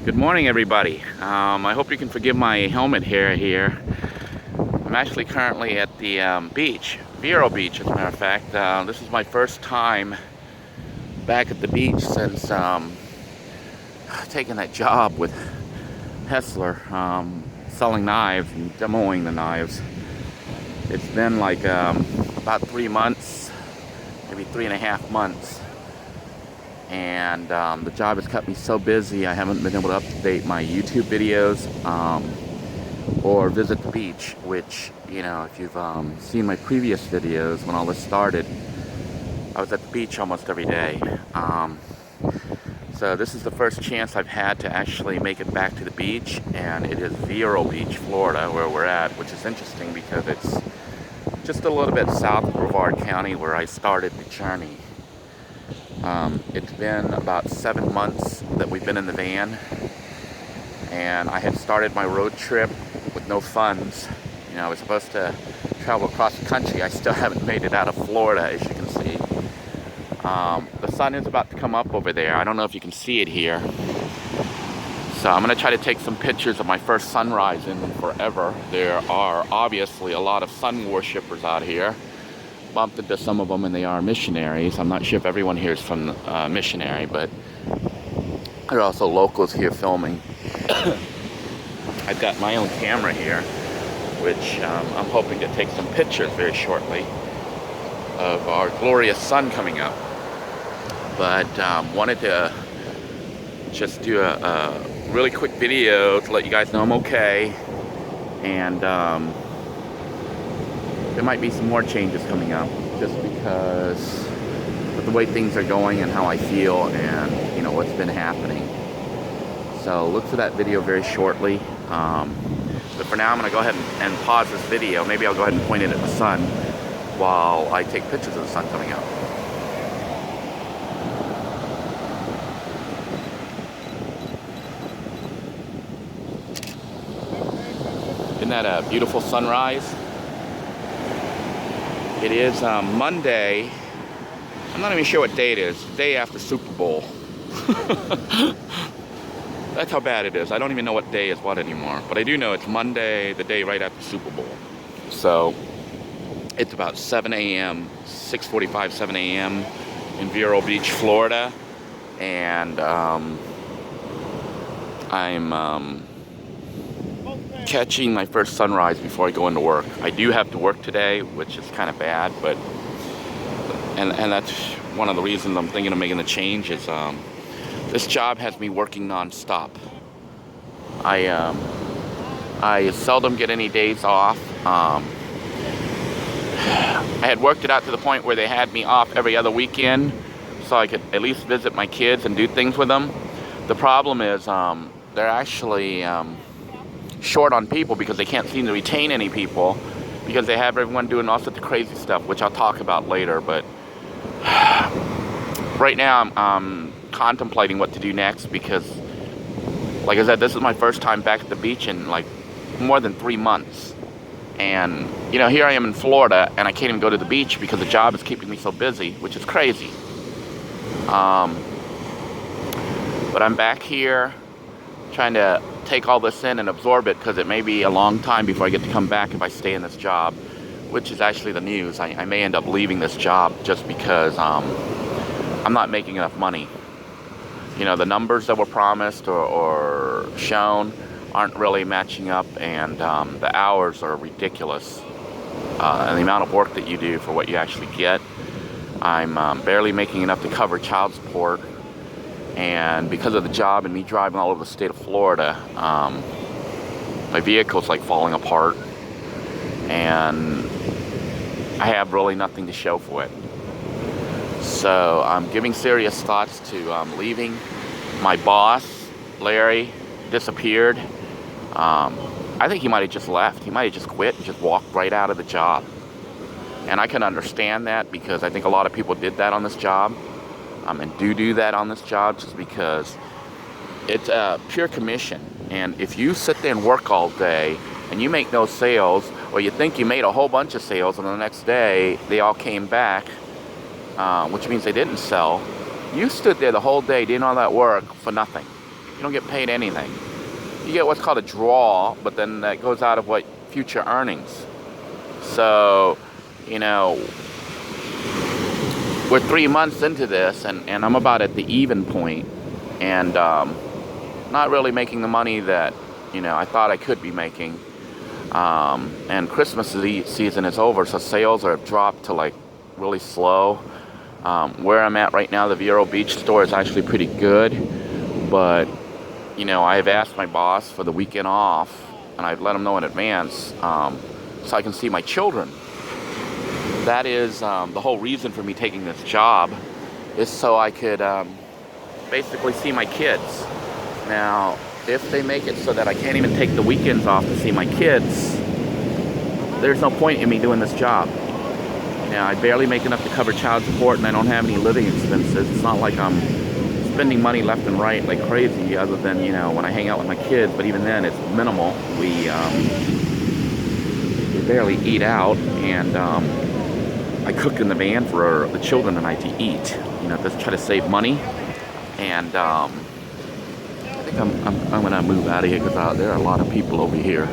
Good morning, everybody. I hope you can forgive my helmet hair here. I'm actually currently at the beach, Vero Beach, as a matter of fact. This is my first time back at the beach since taking that job with Hessler, selling knives and demoing the knives. It's been like about 3 months, maybe 3.5 months. And the job has kept me so busy I haven't been able to update my YouTube videos or visit the beach, which, you know, if you've seen my previous videos when all this started, I was at the beach almost every day. So this is the first chance I've had to actually make it back to the beach, and it is Vero Beach, Florida, where we're at, which is interesting because it's just a little bit south of Brevard County where I started the journey. It's been about 7 months that we've been in the van, and I had started my road trip with no funds. You know, I was supposed to travel across the country. I still haven't made it out of Florida, as you can see. The sun is about to come up over there. I don't know if you can see it here. So I'm going to try to take some pictures of my first sunrise in forever. There are obviously a lot of sun worshippers out here. Bumped into some of them, and they are missionaries. I'm not sure if everyone here is from missionary, but there are also locals here filming. I've got my own camera here, which I'm hoping to take some pictures very shortly of our glorious sun coming up. But wanted to just do a really quick video to let you guys know I'm okay, and there might be some more changes coming up just because of the way things are going and how I feel and, you know, what's been happening. So look for that video very shortly. But for now, I'm going to go ahead and pause this video. Maybe I'll go ahead and point it at the sun while I take pictures of the sun coming up. Isn't that a beautiful sunrise? It is Monday. I'm not even sure what day it is. The day after Super Bowl. That's how bad it is. I don't even know what day is what anymore. But I do know it's Monday, the day right after Super Bowl. So it's about 7 a.m., 6:45, 7 a.m. in Vero Beach, Florida. And I'm catching my first sunrise before I go into work. I do have to work today, which is kind of bad, but and that's one of the reasons I'm thinking of making the change is this job has me working non-stop. I seldom get any days off. I had worked it out to the point where they had me off every other weekend so I could at least visit my kids and do things with them. The problem is they're actually short on people because they can't seem to retain any people because they have everyone doing all sorts of crazy stuff, which I'll talk about later. But right now I'm contemplating what to do next because, like I said, this is my first time back at the beach in like more than 3 months. And, you know, here I am in Florida and I can't even go to the beach because the job is keeping me so busy, which is crazy. But I'm back here trying to take all this in and absorb it because it may be a long time before I get to come back if I stay in this job, which is actually the news. I may end up leaving this job just because I'm not making enough money. You know, the numbers that were promised or shown aren't really matching up, and the hours are ridiculous. And the amount of work that you do for what you actually get. I'm barely making enough to cover child support. And because of the job and me driving all over the state of Florida, my vehicle's like falling apart. And I have really nothing to show for it. So I'm giving serious thoughts to leaving. My boss, Larry, disappeared. I think he might have just left. He might have just quit and just walked right out of the job. And I can understand that because I think a lot of people did that on this job. And do that on this job just because it's a pure commission. And if you sit there and work all day and you make no sales, or you think you made a whole bunch of sales and the next day they all came back, which means they didn't sell, you stood there the whole day doing all that work for nothing. You don't get paid anything. You get what's called a draw, but then that goes out of what future earnings. So, you know, we're 3 months into this, and I'm about at the even point, and not really making the money that, you know, I thought I could be making. And Christmas season is over, so sales are dropped to like really slow. Where I'm at right now, the Vero Beach store is actually pretty good, but you know, I've asked my boss for the weekend off, and I've let him know in advance, so I can see my children. That is the whole reason for me taking this job, is so I could basically see my kids. Now, if they make it so that I can't even take the weekends off to see my kids, there's no point in me doing this job. You know, I barely make enough to cover child support, and I don't have any living expenses. It's not like I'm spending money left and right like crazy, other than, you know, when I hang out with my kids, but even then it's minimal. We barely eat out, and I cook in the van for the children and I to eat, you know, just try to save money. And I think I'm gonna move out of here because there are a lot of people over here.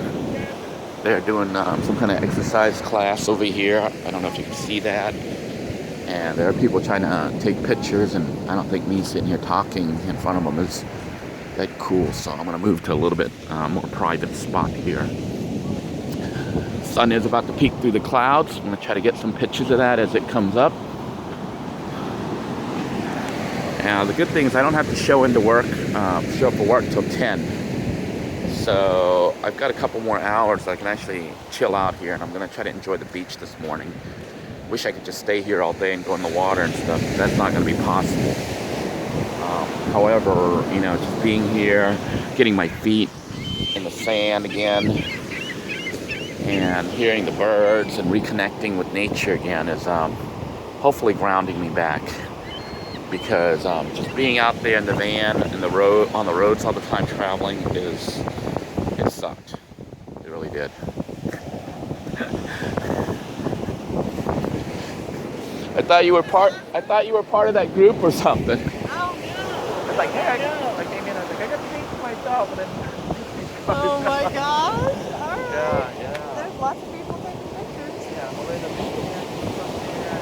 They're doing some kind of exercise class over here. I don't know if you can see that. And there are people trying to take pictures, and I don't think me sitting here talking in front of them is that cool. So I'm gonna move to a little bit more private spot here. Sun is about to peek through the clouds. I'm gonna try to get some pictures of that as it comes up. Now the good thing is I don't have to show up for work till 10. So I've got a couple more hours that I can actually chill out here, and I'm gonna try to enjoy the beach this morning. Wish I could just stay here all day and go in the water and stuff. That's not gonna be possible. However, you know, just being here, getting my feet in the sand again, and hearing the birds and reconnecting with nature again is hopefully grounding me back. Because just being out there in the van and on the roads all the time traveling it sucked. It really did. I thought you were part of that group or something. Oh no. It's like, hey, I came in, I was like, I got to pay for myself, and then oh my gosh. All right. Yeah. There's lots of people taking pictures. Yeah, well, there's a people here,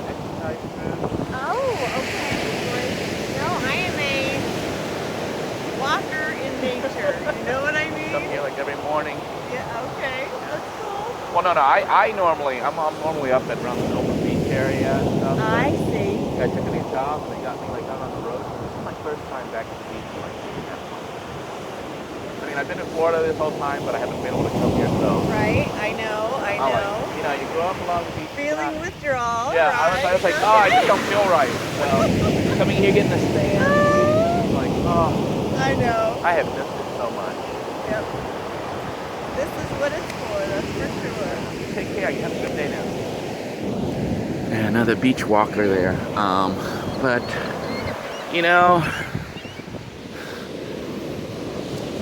exercise group. Oh, okay. Great. No, I am a walker in nature. You know what I mean? Come here like every morning. Yeah, okay. That's cool. Well, no, I'm normally up at around the Open Beach area and stuff. I see. I took a new job and they got me like out on the road. This is my first time back to the beach in like 2.5 months. I mean, I've been in Florida this whole time, but I haven't been able to come here, so. Right, I know. Like, you know, you go up along the beach. Feeling withdrawal. Yeah, right? I was like, oh, I just don't feel right. So, coming here, getting the sand, it's like, oh. I know. I have missed it so much. Yep. This is what it's for, that's for sure. You take care, you have a good day now. Another beach walker there. But, you know,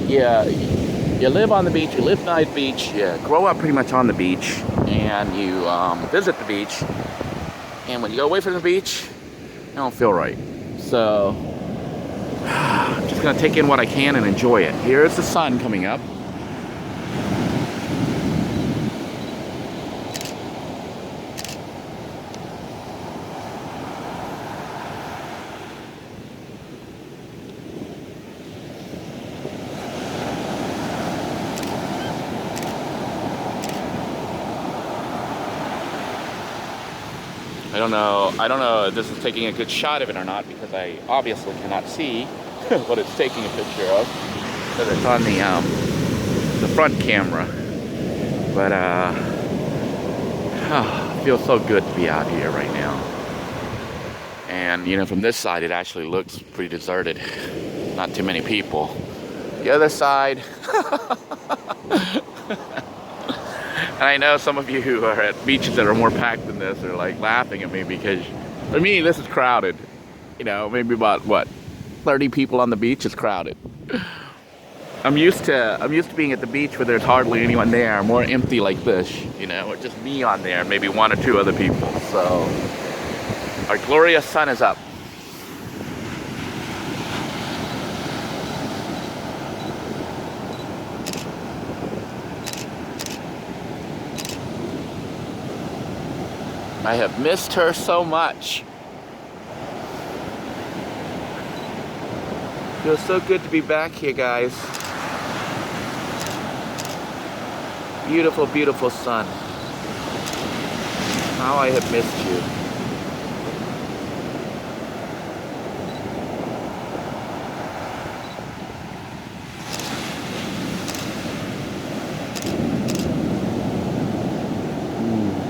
yeah, you live on the beach, you live by the beach, you grow up pretty much on the beach, and you visit the beach, and when you go away from the beach, you don't feel right. So, I'm just gonna take in what I can and enjoy it. Here's the sun coming up. I don't know if this is taking a good shot of it or not, because I obviously cannot see what it's taking a picture of, because it's on the front camera. But it feels so good to be out here right now. And you know, from this side it actually looks pretty deserted. Not too many people. The other side and I know some of you who are at beaches that are more packed than this are like laughing at me, because for me this is crowded. You know, maybe about what, 30 people on the beach is crowded. I'm used to being at the beach where there's hardly anyone there, more empty like this, you know, or just me on there, maybe one or two other people. So our glorious sun is up. I have missed her so much. Feels so good to be back here, guys. Beautiful, beautiful sun. How I have missed you.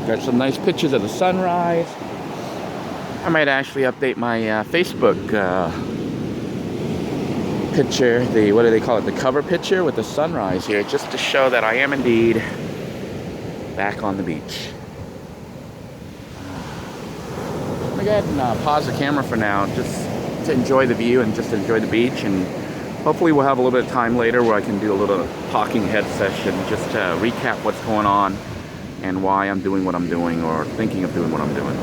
Got some nice pictures of the sunrise. I might actually update my Facebook picture, what do they call it, the cover picture with the sunrise here, just to show that I am indeed back on the beach. I'm gonna go ahead and pause the camera for now, just to enjoy the view and just enjoy the beach, and hopefully we'll have a little bit of time later where I can do a little talking head session just to recap what's going on and why I'm doing what I'm doing, or thinking of doing what I'm doing.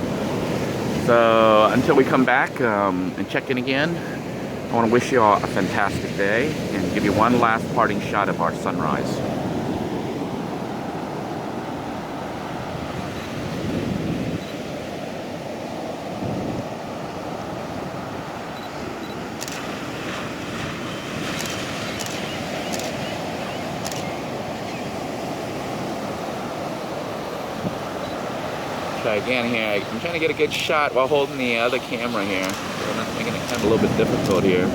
So until we come back and check in again, I want to wish you all a fantastic day and give you one last parting shot of our sunrise. Try again here. I'm trying to get a good shot while holding the other camera here. So I'm making it kind of a little bit difficult here.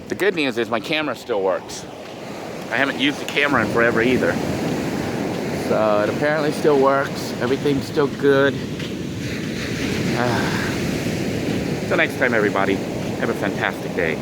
The good news is my camera still works. I haven't used the camera in forever either. So it apparently still works. Everything's still good. Till next time, everybody. Have a fantastic day.